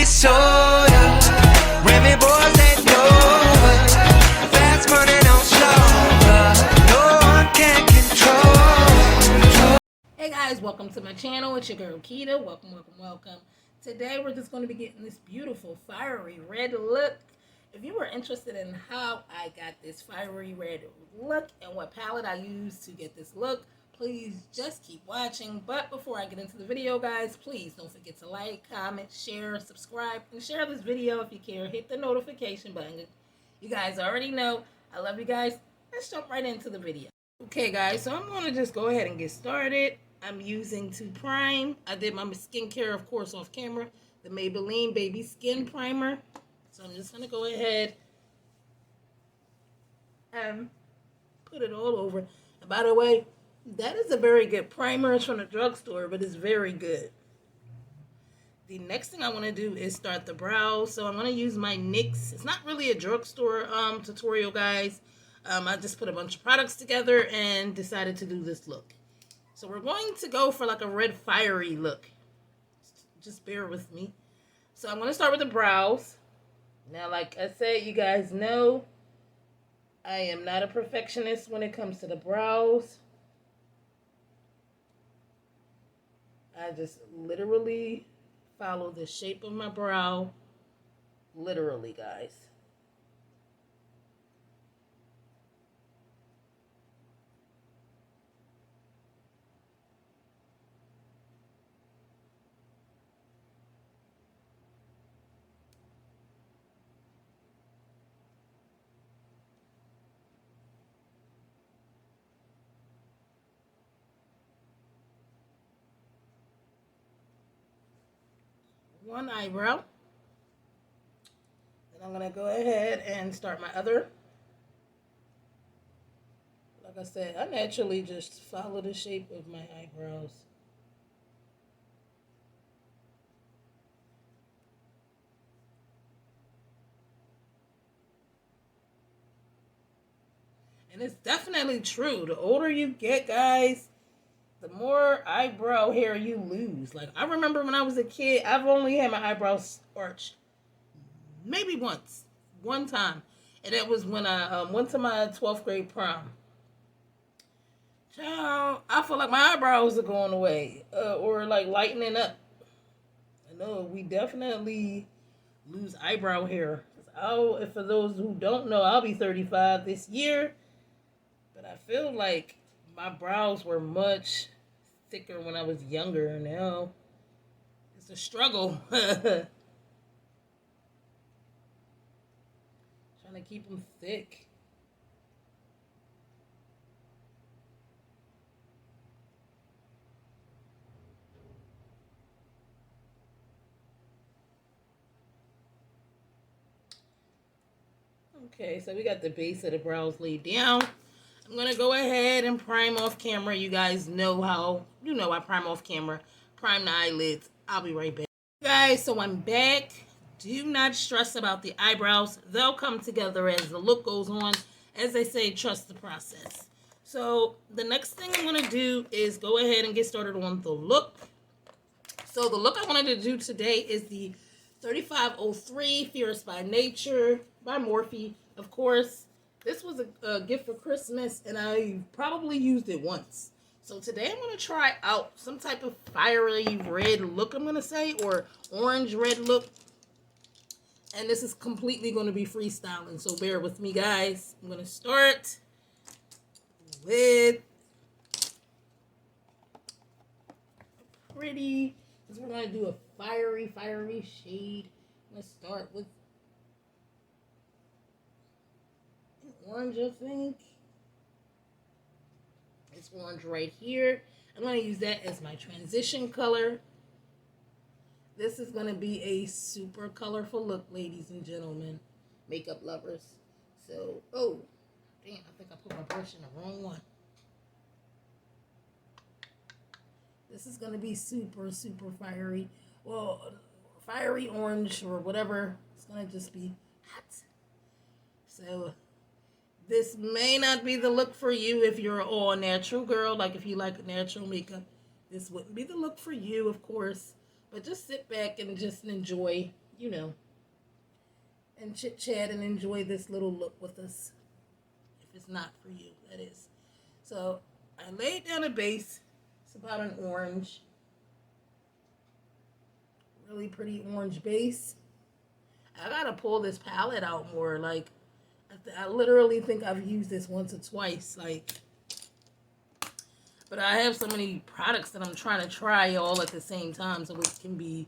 soda. Remy boys that know her. Fast money don't slow her. No one can control. Hey guys, welcome to my channel. It's your girl Keita. Welcome. Today we're just going to be getting this beautiful fiery red look. If you were interested in how I got this fiery red look and what palette I used to get this look, please just keep watching. But before I get into the video, guys, please don't forget to like, comment, share, subscribe, and share this video if you care. Hit the notification button. You guys already know I love you guys. Let's jump right into the video. Okay guys, so I'm going to just go ahead and get started. I'm using to prime. I did my skincare, of course, off camera. The Maybelline Baby Skin Primer. So I'm just going to go ahead and put it all over. And by the way, that is a very good primer. It's from the drugstore, but it's very good. The next thing I want to do is start the brows. So I'm going to use my NYX. It's not really a drugstore tutorial, guys. I just put a bunch of products together and decided to do this look. So we're going to go for like a red fiery look. Just bear with me. So I'm going to start with the brows. Now, like I said, you guys know I am not a perfectionist when it comes to the brows. I just literally follow the shape of my brow. Literally, guys. One eyebrow. Then I'm going to go ahead and start my other. Like I said, I naturally just follow the shape of my eyebrows. And it's definitely true. The older you get, guys, the more eyebrow hair you lose. Like, I remember when I was a kid, I've only had my eyebrows arched maybe one time. And it was when I went to my 12th grade prom. Child, I feel like my eyebrows are going away. Or like lightening up. I know, we definitely lose eyebrow hair. For those who don't know, I'll be 35 this year. But I feel like my brows were much thicker when I was younger. Now it's a struggle. Trying to keep them thick. Okay, so we got the base of the brows laid down. I'm going to go ahead and prime off camera. You guys know how, I prime off camera. Prime the eyelids. I'll be right back. Guys, so I'm back. Do not stress about the eyebrows. They'll come together as the look goes on. As they say, trust the process. So the next thing I'm going to do is go ahead and get started on the look. So the look I wanted to do today is the 3503 Fierce by Nature by Morphe. Of course, this was a gift for Christmas, and I probably used it once. So today I'm going to try out some type of fiery red look, I'm going to say, or orange red look. And this is completely going to be freestyling, so bear with me, guys. I'm going to start with pretty, because we're going to do a fiery shade. I'm going to start with orange, I think. It's orange right here. I'm going to use that as my transition color. This is going to be a super colorful look, ladies and gentlemen, makeup lovers. So, oh, damn, I think I put my brush in the wrong one. This is going to be super fiery. Well, fiery orange or whatever. It's going to just be hot. So this may not be the look for you if you're an all natural girl. Like if you like natural makeup, this wouldn't be the look for you, of course. But just sit back and just enjoy you know, and chit chat and enjoy this little look with us. If it's not for you, that is. So I laid down a base. It's about an orange. Really pretty orange base. I gotta pull this palette out more. Like, I literally think I've used this once or twice. Like, but I have so many products that I'm trying to try all at the same time, so it can be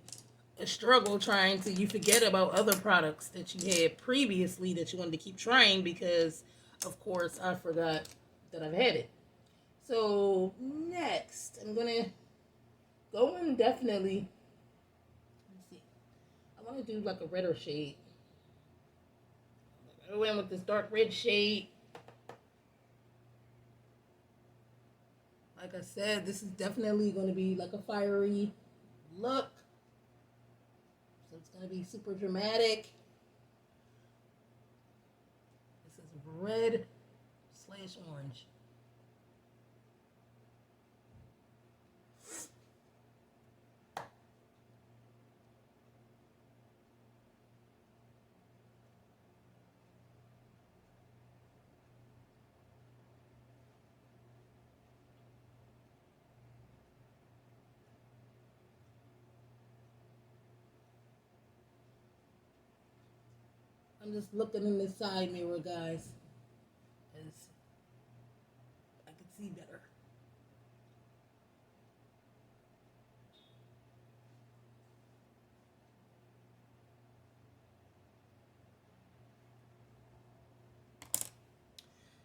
a struggle trying to. You forget about other products that you had previously that you wanted to keep trying because, of course, I forgot that I've had it. So next, I'm gonna go in definitely. Let's see. I want to do like a redder shade. I go in with this dark red shade. Like I said, this is definitely going to be like a fiery look. So it's going to be super dramatic. This is red / orange. I'm just looking in the side mirror, guys, as I can see better.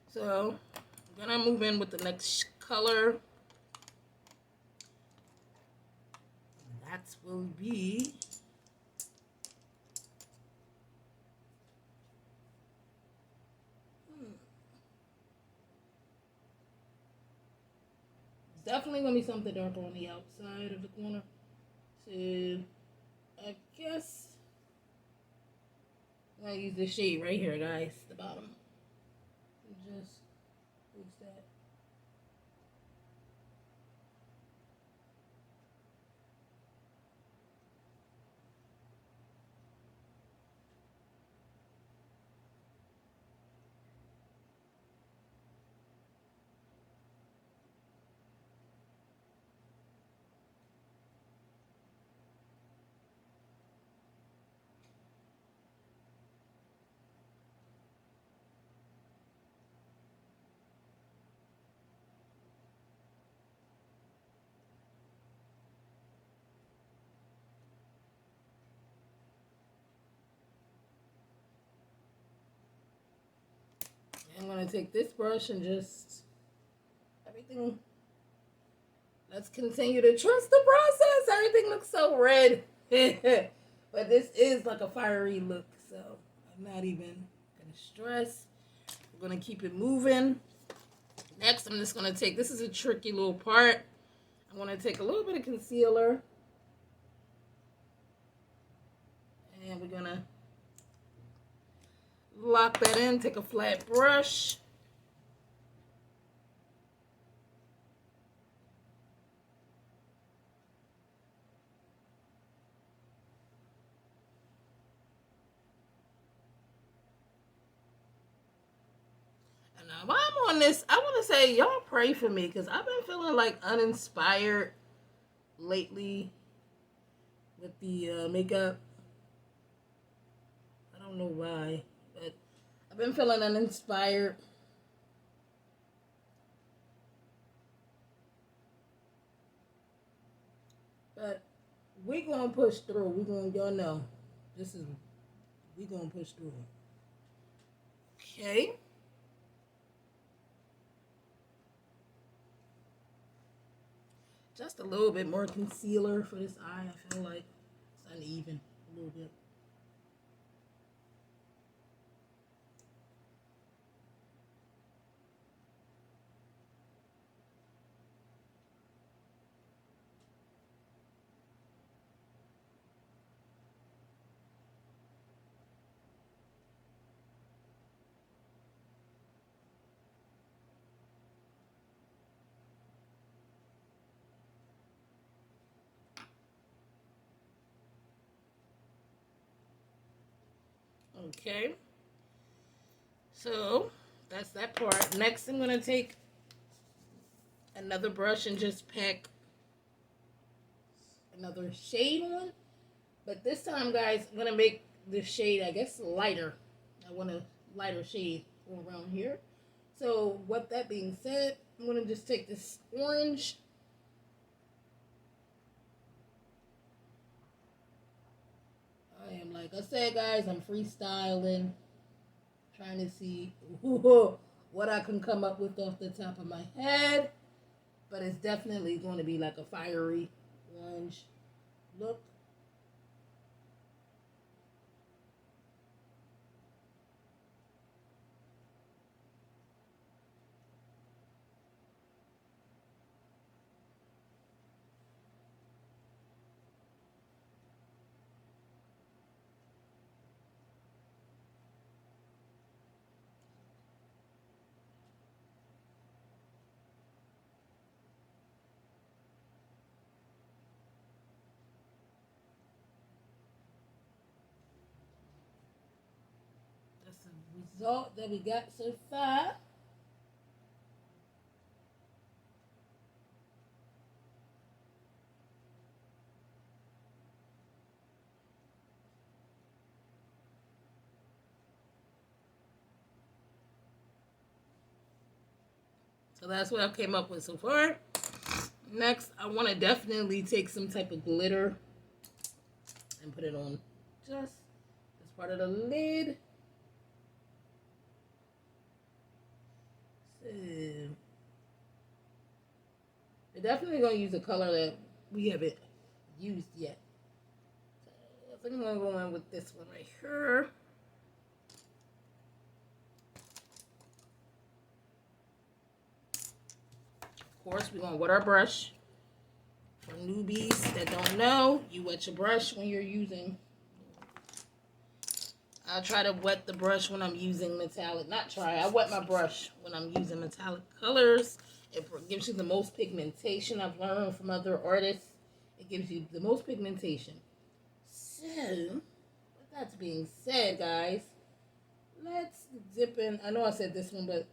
So I'm gonna move in with the next color. That will be it's definitely gonna be something darker on the outside of the corner. So I guess I'm gonna use this shade right here, guys, the bottom. Just use that. I'm gonna take this brush and just everything. Let's continue to trust the process. Everything looks so red. But this is like a fiery look, so I'm not even gonna stress. We're gonna keep it moving. Next, I'm just gonna take, this is a tricky little part. I'm gonna take a little bit of concealer. And we're gonna lock that in, take a flat brush. And now while I'm on this, I want to say y'all pray for me because I've been feeling like uninspired lately with the makeup. I don't know why, but I've been feeling uninspired. But we gonna push through. We gonna, y'all know, we gonna push through. Okay. Just a little bit more concealer for this eye. I feel like it's uneven a little bit. Okay. So that's that part. Next, I'm going to take another brush and just pack another shade on. But this time, guys, I'm going to make the shade, I guess, lighter. I want a lighter shade around here. So with that being said, I'm going to just take this orange. I am, like I said, guys, I'm freestyling. Trying to see what I can come up with off the top of my head. But it's definitely going to be like a fiery orange look. That's the result that we got so far. So that's what I came up with so far. Next, I want to definitely take some type of glitter and put it on just this part of the lid. So, we're definitely going to use a color that we haven't used yet. So I think I'm going to go in with this one right here. Of course, we're going to wet our brush. For newbies that don't know, you wet your brush when you're using. I try to wet the brush when I'm using metallic. Not try, I wet my brush when I'm using metallic colors. It gives you the most pigmentation. I've learned from other artists. It gives you the most pigmentation. So, with that being said, guys, let's dip in. I know I said this one, but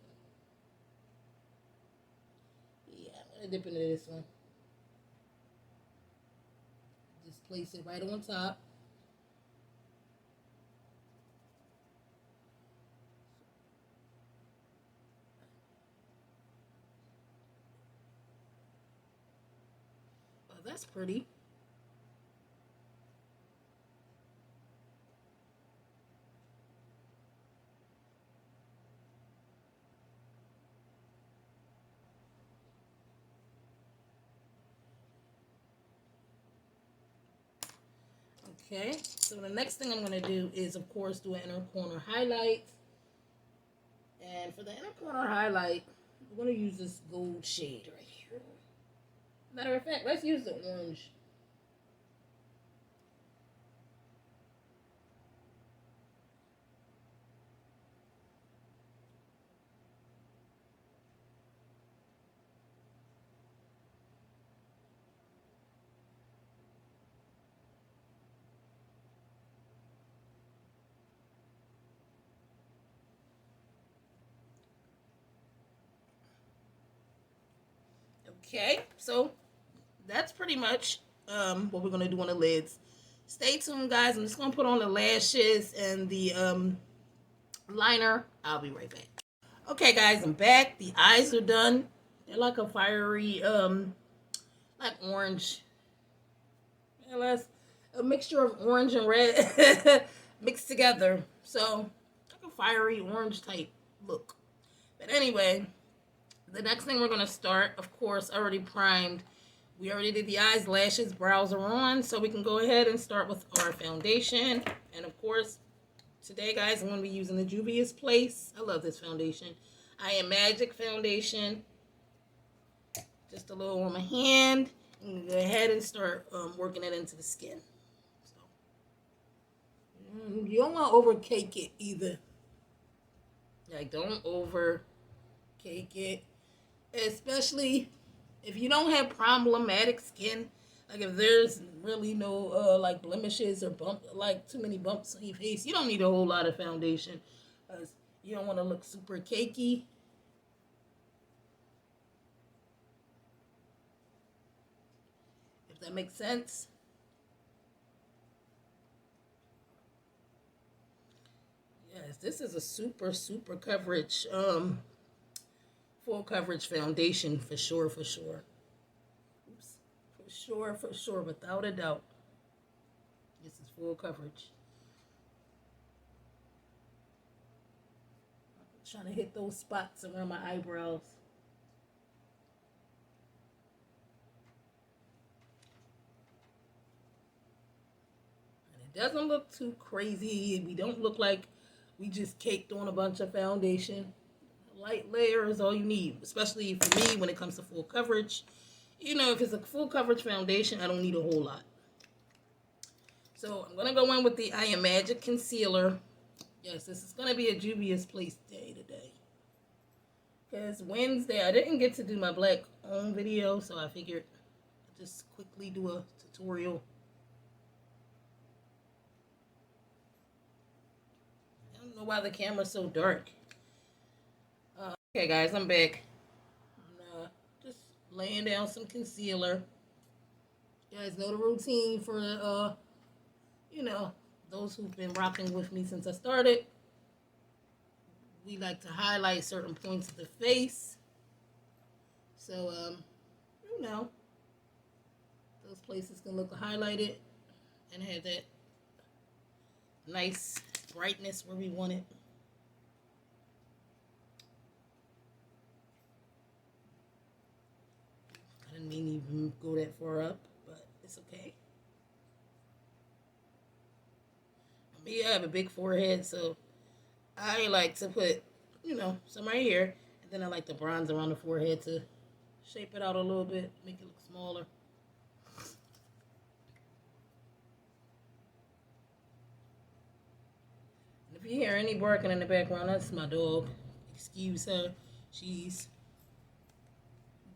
yeah, I'm going to dip into this one. Just place it right on top. Oh, that's pretty. Okay, so the next thing I'm going to do is, of course, do an inner corner highlight. And for the inner corner highlight, I'm going to use this gold shade right here. Matter of fact, let's use the orange. Okay, so that's pretty much what we're going to do on the lids. Stay tuned, guys. I'm just going to put on the lashes and the liner. I'll be right back. Okay, guys, I'm back. The eyes are done. They're like a fiery, like orange. Yeah, that's a mixture of orange and red mixed together. So, like a fiery orange type look. But anyway, the next thing we're going to start, of course, already primed. We already did the eyes, lashes, brows are on. So we can go ahead and start with our foundation. And of course, today, guys, I'm going to be using the Juvia's Place. I love this foundation. I Am Magic foundation. Just a little on my hand. I'm going to go ahead and start working it into the skin. So, you don't want to overcake it either. Like, don't overcake it. Especially if you don't have problematic skin. Like if there's really no like blemishes or like too many bumps on your face, you don't need a whole lot of foundation. You don't want to look super cakey. If that makes sense. Yes, this is a super coverage, full coverage foundation for sure, for sure. Oops. For sure, without a doubt. This is full coverage. I'm trying to hit those spots around my eyebrows. And it doesn't look too crazy. We don't look like we just caked on a bunch of foundation. Light layer is all you need, especially for me when it comes to full coverage. You know, if it's a full coverage foundation, I don't need a whole lot. So I'm going to go in with the I Am Magic Concealer. Yes, this is going to be a Juvia's Place day today. Because Wednesday, I didn't get to do my black owned video, so I figured I'd just quickly do a tutorial. I don't know why the camera's so dark. Okay, guys, I'm back. I'm just laying down some concealer. You guys know the routine for, you know, those who've been rocking with me since I started. We like to highlight certain points of the face. So, you know, those places can look highlighted and have that nice brightness where we want it. I didn't mean to even go that far up, but it's okay. Me, I have a big forehead, so I like to put, you know, some right here, and then I like to bronze around the forehead to shape it out a little bit, make it look smaller. And if you hear any barking in the background, that's my dog. Excuse her. She's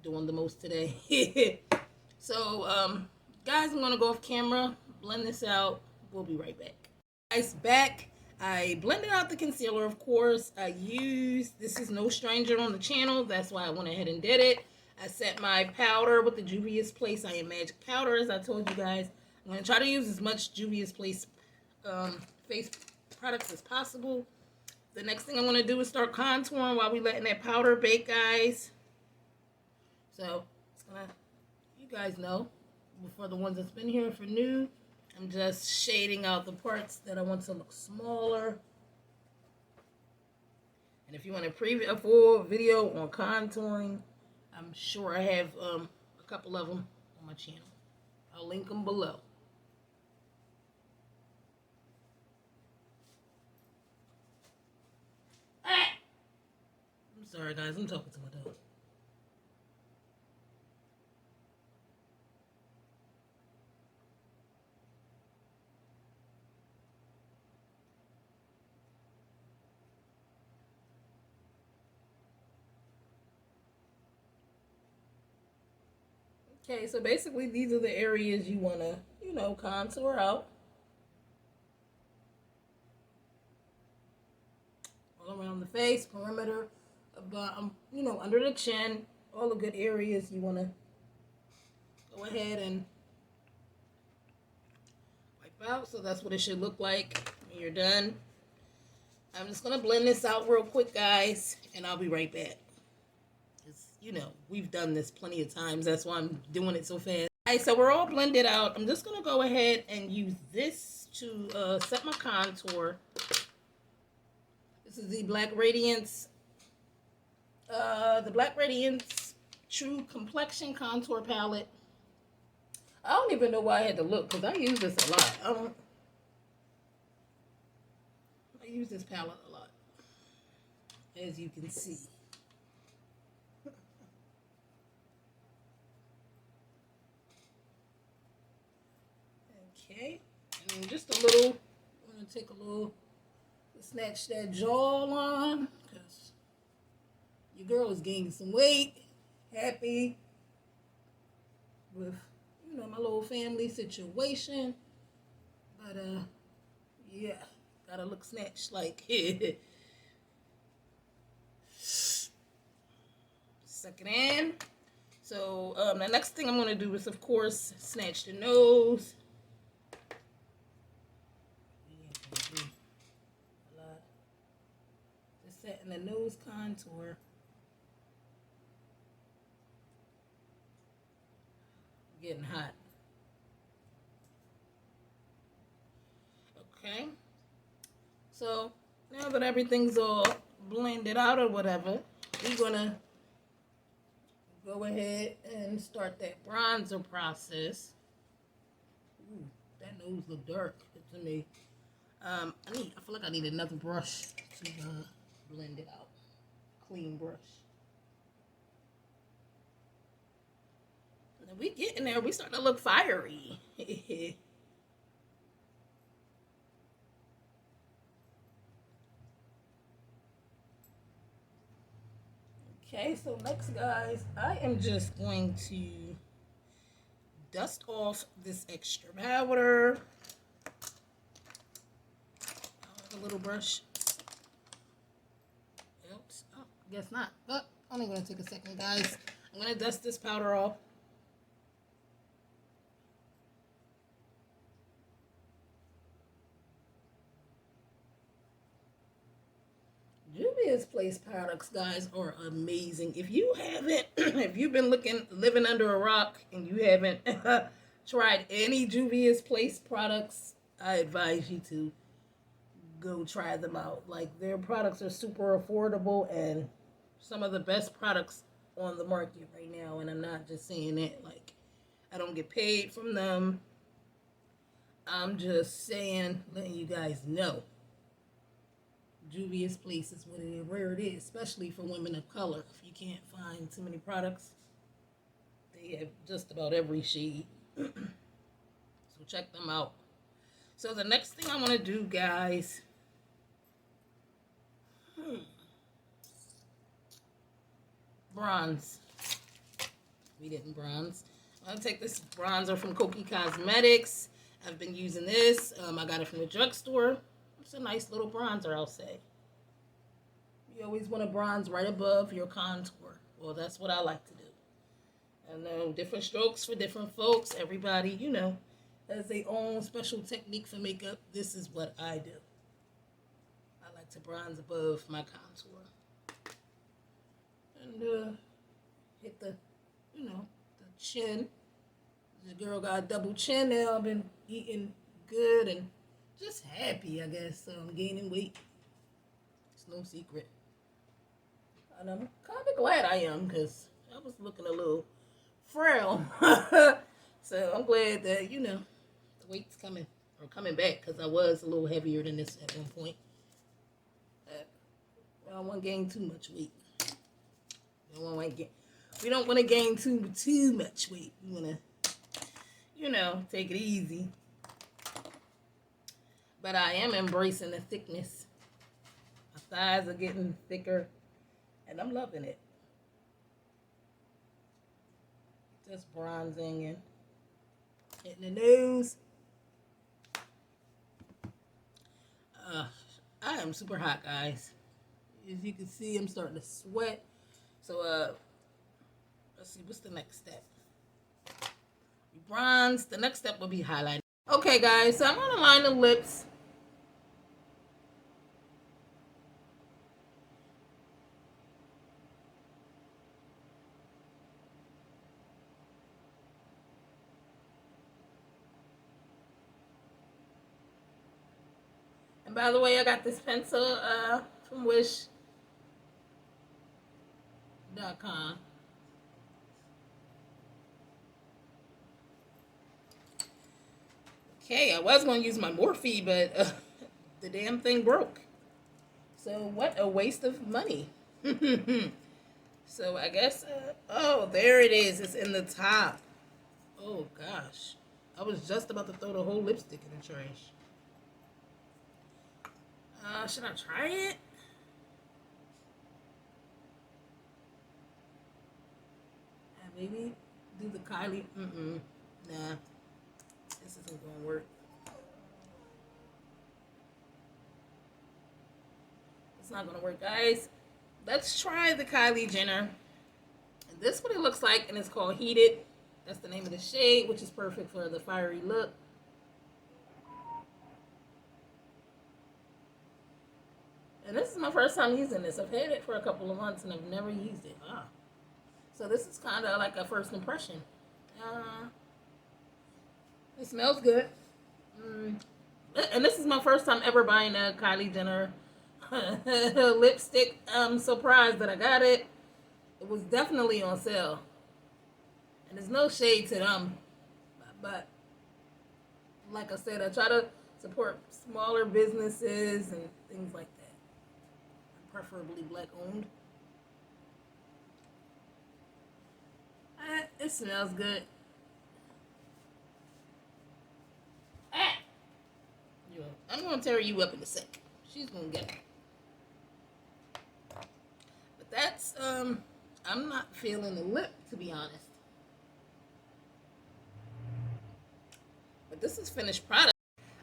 doing the most today. So, guys, I'm going to go off camera, blend this out. We'll be right back. Guys, back. I blended out the concealer, of course. This is no stranger on the channel. That's why I went ahead and did it. I set my powder with the Juvia's Place I Am Magic powder, as I told you guys. I'm going to try to use as much Juvia's Place face products as possible. The next thing I'm going to do is start contouring while we letting that powder bake, guys. So, it's going to, you guys know, for the ones that's been here for new, I'm just shading out the parts that I want to look smaller. And if you want a full video on contouring, I'm sure I have a couple of them on my channel. I'll link them below. I'm sorry, guys. I'm talking to my dog. Okay, so basically these are the areas you want to, you know, contour out. All around the face, perimeter, you know, under the chin, all the good areas you want to go ahead and wipe out. So that's what it should look like when you're done. I'm just going to blend this out real quick, guys, and I'll be right back. You know, we've done this plenty of times. That's why I'm doing it so fast. All right, so we're all blended out. I'm just going to go ahead and use this to set my contour. This is the Black Radiance True Complexion Contour Palette. I don't even know why I had to look, because I use this a lot. I use this palette a lot, as you can see. Okay, and just a little, I'm going to take a little, snatch that jawline, because your girl is gaining some weight, happy with, my little family situation. But yeah, gotta look snatched like second in. So the next thing I'm gonna do is, of course, snatch the nose. Just setting the nose contour. Getting hot. Okay. So now that everything's all blended out or whatever, we're gonna go ahead and start that bronzer process. Ooh, that nose look dark to me. I feel like I need another brush to blend it out. Clean brush. And we getting there. We starting to look fiery. Okay, so next, guys, I am just going to dust off this extra powder. A little brush. Oops. Oh, guess not. But only going to take a second, guys. I'm going to dust this powder off. Juvia's Place products, guys, are amazing. If you haven't, if you've been living under a rock and you haven't tried any Juvia's Place products, I advise you to go try them out. Like, their products are super affordable and some of the best products on the market right now. And I'm not just saying it like I don't get paid from them. I'm just saying, letting you guys know. Juvia's Place is where it is, especially for women of color. If you can't find too many products, they have just about every shade. So check them out. So the next thing I want to do, guys, bronze. We didn't bronze. I'm going to take this bronzer from Kokie Cosmetics. I've been using this. I got it from the drugstore. It's a nice little bronzer, I'll say. You always want to bronze right above your contour. Well, that's what I like to do. I know different strokes for different folks. Everybody, has their own special technique for makeup. This is what I do. I like to bronze above my contour. And hit the chin. This girl got a double chin now. I've been eating good and just happy, I guess. So I'm gaining weight. It's no secret. And I'm kind of glad I am, because I was looking a little frail. So I'm glad that, the weight's coming back, because I was a little heavier than this at one point. I don't want to gain too much weight. We don't want to gain too much weight. We want to, take it easy. But I am embracing the thickness. My thighs are getting thicker, and I'm loving it. Just bronzing and hitting the nose. I am super hot, guys. As you can see, I'm starting to sweat. So, let's see, what's the next step? We bronze. The next step will be highlighting. Okay, guys, so I'm going to line the lips. And by the way, I got this pencil from Wish.com. Okay, I was going to use my Morphe, but the damn thing broke. So what a waste of money. So I guess, oh, there it is. It's in the top. Oh, gosh. I was just about to throw the whole lipstick in the trash. Should I try it? Maybe do the Kylie. Nah, this isn't gonna work. It's not gonna work, guys. Let's try the Kylie Jenner. And this is what it looks like, and it's called Heated. That's the name of the shade, which is perfect for the fiery look. And this is my first time using this. I've had it for a couple of months, and I've never used it. Wow. So this is kind of like a first impression. It smells good. And this is my first time ever buying a Kylie Jenner lipstick. I'm surprised that I got it. It was definitely on sale. And there's no shade to them. But like I said, I try to support smaller businesses and things like that. Preferably black owned. It smells good. I'm gonna tear you up in a sec. She's gonna get it. But that's I'm not feeling the lip, to be honest. But this is finished product.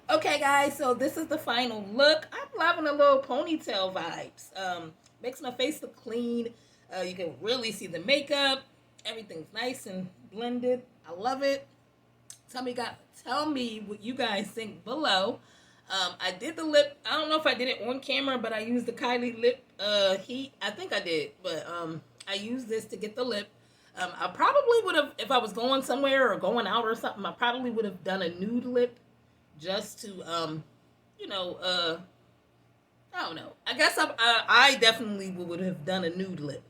Okay, guys, so this is the final look. I'm loving the little ponytail vibes. Makes my face look clean. You can really see the makeup. Everything's nice and blended. I love it. Tell me what you guys think below. I did the lip. I don't know if I did it on camera, but I used the Kylie lip heat. I think I did, but I used this to get the lip. I probably would have, if I was going somewhere or going out or something, I probably would have done a nude lip just to, I don't know. I guess I definitely would have done a nude lip.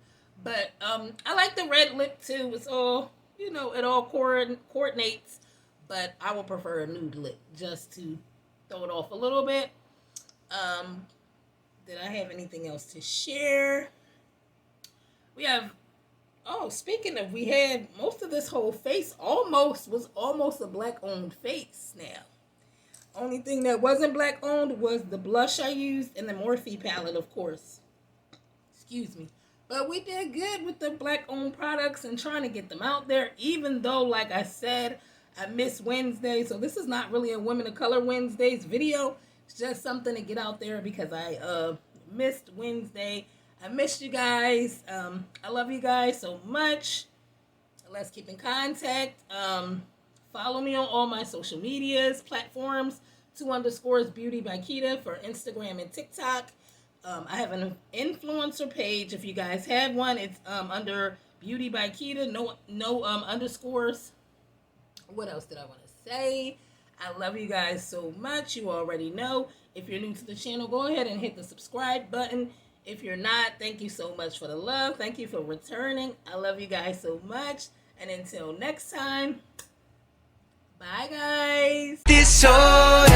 But I like the red lip too. It's all, it all coordinates. But I would prefer a nude lip just to throw it off a little bit. Did I have anything else to share? We have, speaking of, we had most of this whole face was almost a black owned face now. Only thing that wasn't black owned was the blush I used and the Morphe palette, of course. Excuse me. But we did good with the black owned products and trying to get them out there, even though, like I said, I missed Wednesday. So this is not really a Women of Color Wednesdays video. It's just something to get out there because I missed Wednesday. I missed you guys. I love you guys so much. Let's keep in contact. Follow me on all my social medias, platforms, 2_ Beauty by Keita for Instagram and TikTok. I have an influencer page. If you guys have one, it's under Beauty by Keita. No underscores. What else did I want to say? I love you guys so much. You already know. If you're new to the channel, go ahead and hit the subscribe button. If you're not, thank you so much for the love. Thank you for returning. I love you guys so much. And until next time, bye, guys. This soul